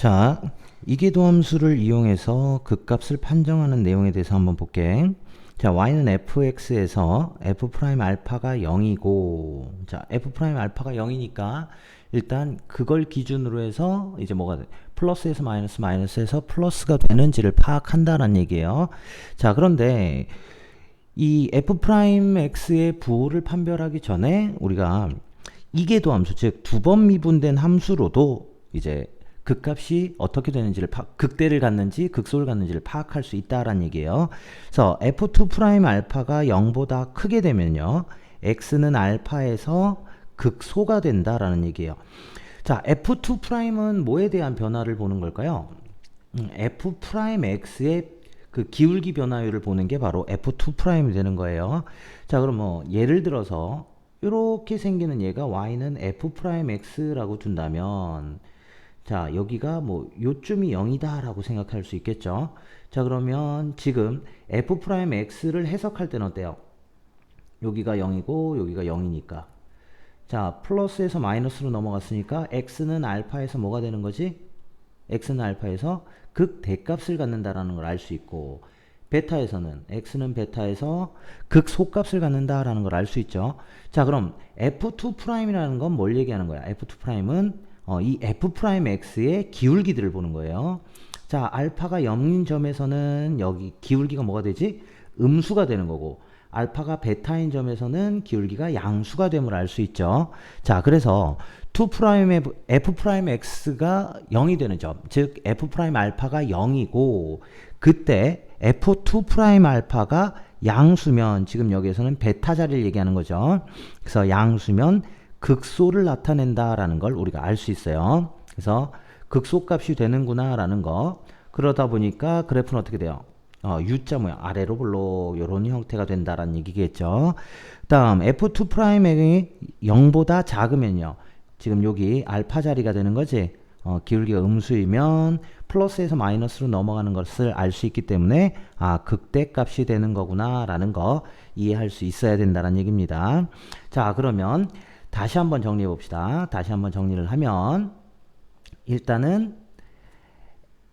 자, 이계도 함수를 이용해서 극값을 판정하는 내용에 대해서 한번 볼게. 자, y는 fx에서 f 프라임 알파가 0이고, 자, f 프라임 알파가 0이니까 일단 그걸 기준으로 해서 이제 뭐가 돼? 플러스에서 마이너스, 마이너스에서 플러스가 되는지를 파악한다는 얘기예요. 자, 그런데 이 f 프라임 x의 부호를 판별하기 전에 우리가 이계도 함수, 즉 두 번 미분된 함수로도 이제 극값이 어떻게 되는지를 극대를 갖는지 극소를 갖는지를 파악할 수 있다라는 얘기예요. 그래서 f2 프라임 알파가 0보다 크게 되면요, x는 알파에서 극소가 된다라는 얘기예요. 자, f2 프라임은 뭐에 대한 변화를 보는 걸까요? f 프라임 x의 그 기울기 변화율을 보는 게 바로 f2 프라임이 되는 거예요. 자, 그럼 뭐 예를 들어서 이렇게 생기는 얘가 y는 f 프라임 x라고 둔다면, 자, 여기가 뭐 요쯤이 0이다 라고 생각할 수 있겠죠. 자, 그러면 지금 f 프라임 x를 해석할 때는 어때요? 여기가 0이고 여기가 0이니까, 자, 플러스에서 마이너스로 넘어갔으니까 x는 알파에서 뭐가 되는 거지? x는 알파에서 극대값을 갖는다라는 걸 알 수 있고, 베타에서는 x는 베타에서 극소값을 갖는다라는 걸 알 수 있죠. 자, 그럼 f2 프라임이라는 건 뭘 얘기하는 거야? f2 프라임은 이 f 프라임 x의 기울기들을 보는 거예요. 자, 알파가 0인 점에서는 여기 기울기가 뭐가 되지? 음수가 되는 거고, 알파가 베타인 점에서는 기울기가 양수가 됨을 알 수 있죠. 자, 그래서 2 프라임의 f 프라임 x가 0이 되는 점, 즉 f 프라임 알파가 0이고, 그때 f2 프라임 알파가 양수면, 지금 여기에서는 베타 자리를 얘기하는 거죠. 그래서 양수면 극소를 나타낸다라는 걸 우리가 알 수 있어요. 그래서 극소값이 되는구나 라는 거. 그러다 보니까 그래프는 어떻게 돼요? U자 모양, 아래로 볼록 이런 형태가 된다라는 얘기겠죠. 다음 f2 프라임이 0보다 작으면요, 지금 여기 알파 자리가 되는 거지. 기울기가 음수이면 플러스에서 마이너스로 넘어가는 것을 알 수 있기 때문에 극대값이 되는 거구나 라는 거 이해할 수 있어야 된다는 얘기입니다. 자, 그러면 다시 한번 정리해 봅시다. 다시 한번 정리를 하면, 일단은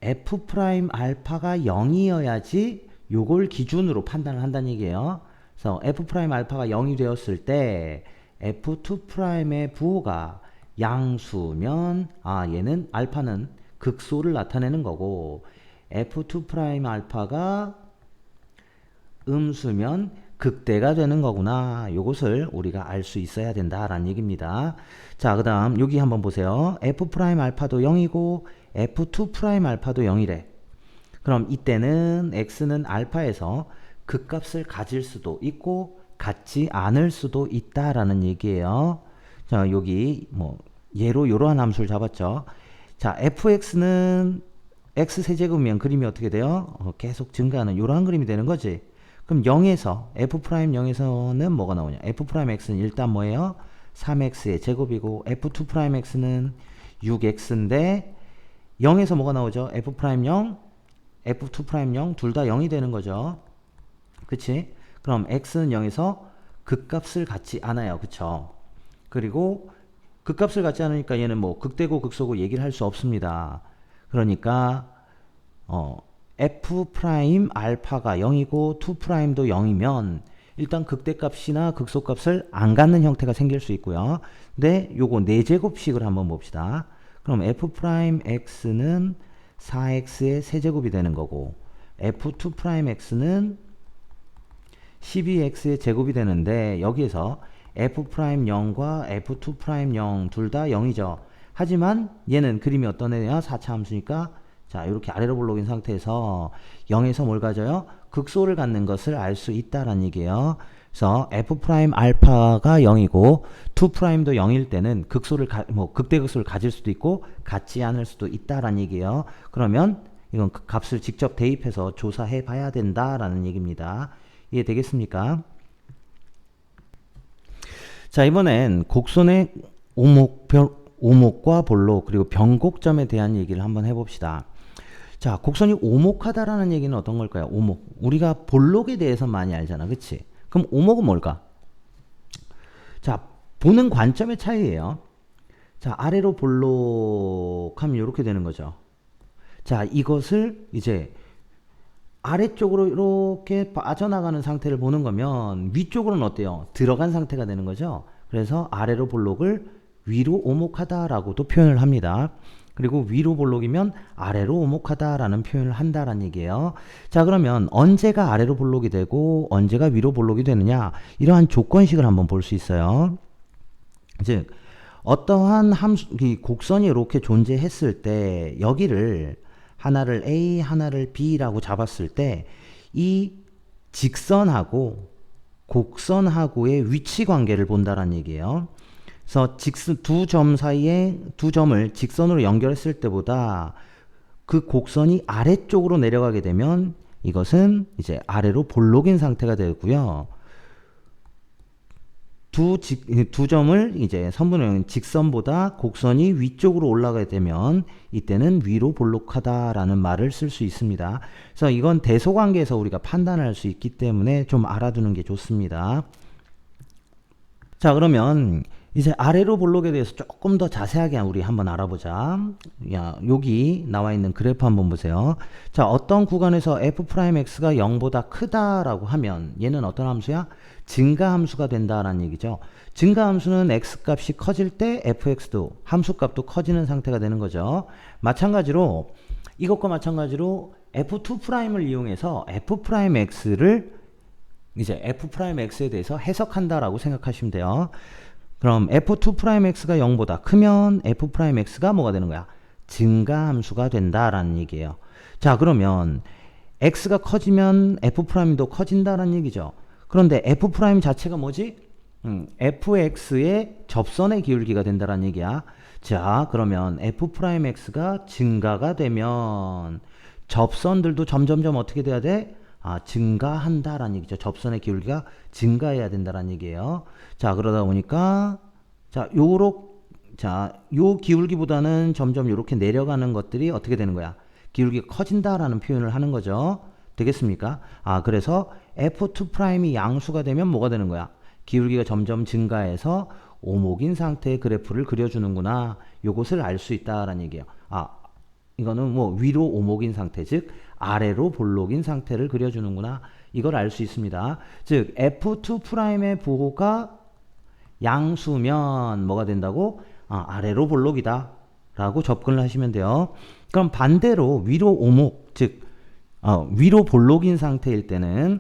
f 프라임 알파가 0이어야지 요걸 기준으로 판단을 한다는 얘기예요. 그래서 f 프라임 알파가 0이 되었을 때 f2 프라임의 부호가 양수면 얘는 알파는 극소를 나타내는 거고, f2 프라임 알파가 음수면 극대가 되는 거구나. 요것을 우리가 알 수 있어야 된다라는 얘기입니다. 자, 그 다음 여기 한번 보세요. f 프라임 알파도 0이고 f2 프라임 알파도 0이래. 그럼 이때는 x는 알파에서 극값을 가질 수도 있고 갖지 않을 수도 있다라는 얘기예요. 자, 여기 뭐 예로 이러한 함수를 잡았죠. 자, fx는 x 세제곱이면 그림이 어떻게 돼요? 계속 증가하는 이러한 그림이 되는 거지. 그럼 0에서 f 프라임 0에서는 뭐가 나오냐? f 프라임 x는 일단 뭐예요? 3x의 제곱이고, f2 프라임 x는 6x인데 0에서 뭐가 나오죠? f 프라임 0, f2 프라임 0 둘 다 0이 되는 거죠. 그치? 그럼 x는 0에서 극값을 갖지 않아요. 그쵸? 그리고 극값을 갖지 않으니까 얘는 뭐 극대고 극소고 얘기를 할 수 없습니다. 그러니까 f 프라임 알파가 0이고 2 프라임도 0이면 일단 극대값이나 극소값을 안 갖는 형태가 생길 수 있고요. 근데 요거 4제곱식을 한번 봅시다. 그럼 f 프라임 x는 4x의 세제곱이 되는 거고, f2 프라임 x는 12x의 제곱이 되는데, 여기에서 f 프라임 0과 f2 프라임 0 둘 다 0이죠. 하지만 얘는 그림이 어떤 애냐? 4차 함수니까, 자, 이렇게 아래로 볼록인 상태에서 0에서 뭘 가져요? 극소를 갖는 것을 알 수 있다라는 얘기예요. 그래서 f 프라임 알파가 0이고 2 프라임도 0일 때는 극소를 극대극소를 가질 수도 있고 갖지 않을 수도 있다라는 얘기예요. 그러면 이건 값을 직접 대입해서 조사해 봐야 된다라는 얘기입니다. 이해되겠습니까? 자, 이번엔 곡선의 오목과 볼록 그리고 변곡점에 대한 얘기를 한번 해봅시다. 자, 곡선이 오목하다라는 얘기는 어떤 걸까요? 오목. 우리가 볼록에 대해서 많이 알잖아. 그치? 그럼 오목은 뭘까? 자, 보는 관점의 차이예요. 자, 아래로 볼록하면 이렇게 되는 거죠. 자, 이것을 이제 아래쪽으로 이렇게 빠져나가는 상태를 보는 거면 위쪽으로는 어때요? 들어간 상태가 되는 거죠. 그래서 아래로 볼록을 위로 오목하다라고도 표현을 합니다. 그리고 위로 볼록이면 아래로 오목하다라는 표현을 한다라는 얘기예요. 자, 그러면 언제가 아래로 볼록이 되고 언제가 위로 볼록이 되느냐, 이러한 조건식을 한번 볼 수 있어요. 즉 어떠한 함수, 이 곡선이 이렇게 존재했을 때 여기를 하나를 A, 하나를 B라고 잡았을 때 이 직선하고 곡선하고의 위치 관계를 본다라는 얘기예요. 그래서 두 점 사이에 두 점을 직선으로 연결했을 때보다 그 곡선이 아래쪽으로 내려가게 되면 이것은 이제 아래로 볼록인 상태가 되고요. 두 점을 이제 선분의 직선보다 곡선이 위쪽으로 올라가게 되면 이때는 위로 볼록하다라는 말을 쓸 수 있습니다. 그래서 이건 대소관계에서 우리가 판단할 수 있기 때문에 좀 알아두는 게 좋습니다. 자, 그러면 이제 아래로 볼록에 대해서 조금 더 자세하게 우리 한번 알아보자. 야, 여기 나와 있는 그래프 한번 보세요. 자, 어떤 구간에서 f'x가 0보다 크다라고 하면 얘는 어떤 함수야? 증가함수가 된다라는 얘기죠. 증가함수는 x값이 커질 때 fx도 함수값도 커지는 상태가 되는 거죠. 마찬가지로 이것과 마찬가지로 f2'을 이용해서 f'x를 이제 f'x에 대해서 해석한다라고 생각하시면 돼요. 그럼 f2'x가 0보다 크면 f'x가 뭐가 되는 거야? 증가함수가 된다라는 얘기예요. 자, 그러면 x가 커지면 f'도 커진다라는 얘기죠. 그런데 f' 자체가 뭐지? fx의 접선의 기울기가 된다라는 얘기야. 자, 그러면 f'x가 증가가 되면 접선들도 점점점 어떻게 돼야 돼? 증가한다라는 얘기죠. 접선의 기울기가 증가해야 된다라는 얘기예요. 자, 그러다 보니까 요 기울기보다는 점점 이렇게 내려가는 것들이 어떻게 되는 거야? 기울기가 커진다라는 표현을 하는 거죠. 되겠습니까? 그래서 f2'이 양수가 되면 뭐가 되는 거야? 기울기가 점점 증가해서 오목인 상태의 그래프를 그려주는구나. 요것을 알 수 있다라는 얘기예요. 이거는 뭐 위로 오목인 상태, 즉 아래로 볼록인 상태를 그려주는구나. 이걸 알 수 있습니다. 즉 f2'의 부호가 양수면 뭐가 된다고? 아래로 볼록이다 라고 접근을 하시면 돼요. 그럼 반대로 위로 오목, 즉 위로 볼록인 상태일 때는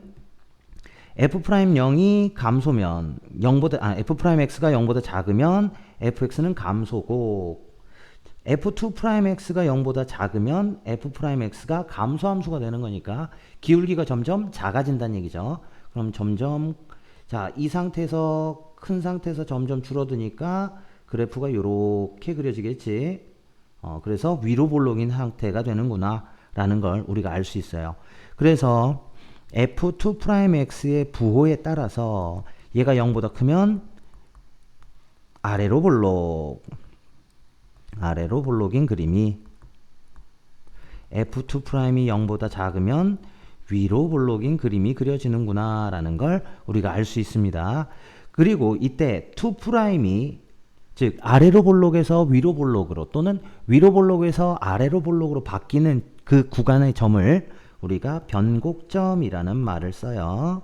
f'0이 감소면 f'x가 0보다 작으면 fx는 감소고 f2'x가 0보다 작으면 f'x가 감소함수가 되는 거니까 기울기가 점점 작아진다는 얘기죠. 그럼 점점 이 상태에서 큰 상태에서 점점 줄어드니까 그래프가 이렇게 그려지겠지. 그래서 위로 볼록인 상태가 되는구나 라는 걸 우리가 알 수 있어요. 그래서 f2'x의 부호에 따라서 얘가 0보다 크면 아래로 볼록인 그림이, f2'이 0보다 작으면 위로 볼록인 그림이 그려지는구나 라는 걸 우리가 알 수 있습니다. 그리고 이때 2'이 즉 아래로 볼록에서 위로 볼록으로 또는 위로 볼록에서 아래로 볼록으로 바뀌는 그 구간의 점을 우리가 변곡점이라는 말을 써요.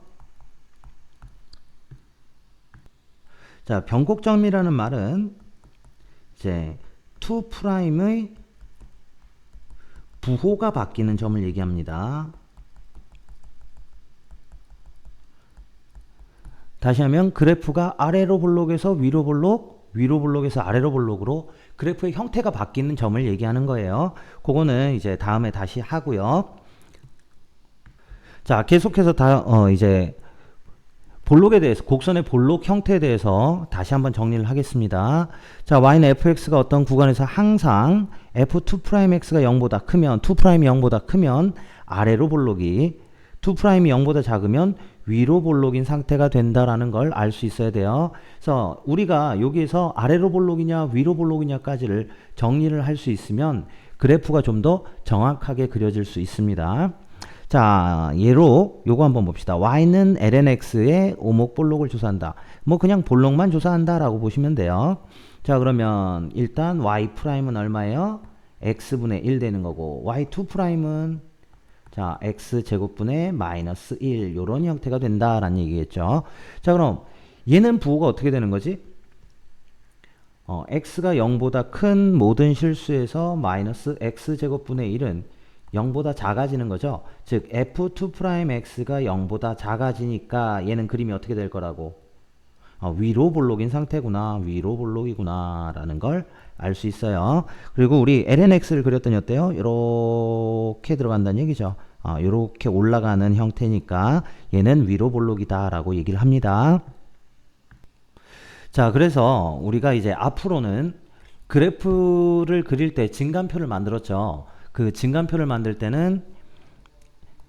자, 변곡점이라는 말은 이제 2'의 부호가 바뀌는 점을 얘기합니다. 다시 하면 그래프가 아래로 볼록에서 위로 볼록, 위로 볼록에서 아래로 볼록으로 그래프의 형태가 바뀌는 점을 얘기하는 거예요. 그거는 이제 다음에 다시 하고요. 자, 계속해서 이제 볼록에 대해서, 곡선의 볼록 형태에 대해서 다시 한번 정리를 하겠습니다. 자, y는 fx가 어떤 구간에서 항상 f2'x가 0보다 크면, 2'이 0보다 크면 아래로 볼록이, 2'이 0보다 작으면 위로 볼록인 상태가 된다라는 걸 알 수 있어야 돼요. 그래서 우리가 여기에서 아래로 볼록이냐 위로 볼록이냐까지를 정리를 할 수 있으면 그래프가 좀 더 정확하게 그려질 수 있습니다. 자, 예로 요거 한번 봅시다. y는 lnx의 오목 볼록을 조사한다. 뭐 그냥 볼록만 조사한다 라고 보시면 돼요. 자, 그러면 일단 y'은 얼마예요? x분의 1 되는 거고 y2 프라임은 자 x 제곱분의 마이너스 1 요런 형태가 된다라는 얘기겠죠. 자 그럼 얘는 부호가 어떻게 되는 거지? x가 0보다 큰 모든 실수에서 마이너스 x 제곱분의 1은 0보다 작아지는 거죠. 즉 f2'x가 0보다 작아지니까 얘는 그림이 어떻게 될 거라고? 위로 볼록인 상태구나. 위로 볼록이구나 라는 걸 알 수 있어요. 그리고 우리 lnx를 그렸더니 어때요? 이렇게 들어간다는 얘기죠. 이렇게 올라가는 형태니까 얘는 위로 볼록이다 라고 얘기를 합니다. 자 그래서 우리가 이제 앞으로는 그래프를 그릴 때 증간표를 만들었죠. 그 증간표를 만들 때는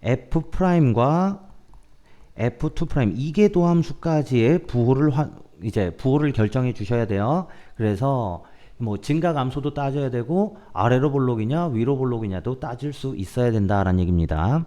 f'과 f2' 이계도함수까지의 부호를 결정해 주셔야 돼요. 그래서 뭐 증가감소도 따져야 되고 아래로 볼록이냐 위로 볼록이냐도 따질 수 있어야 된다라는 얘기입니다.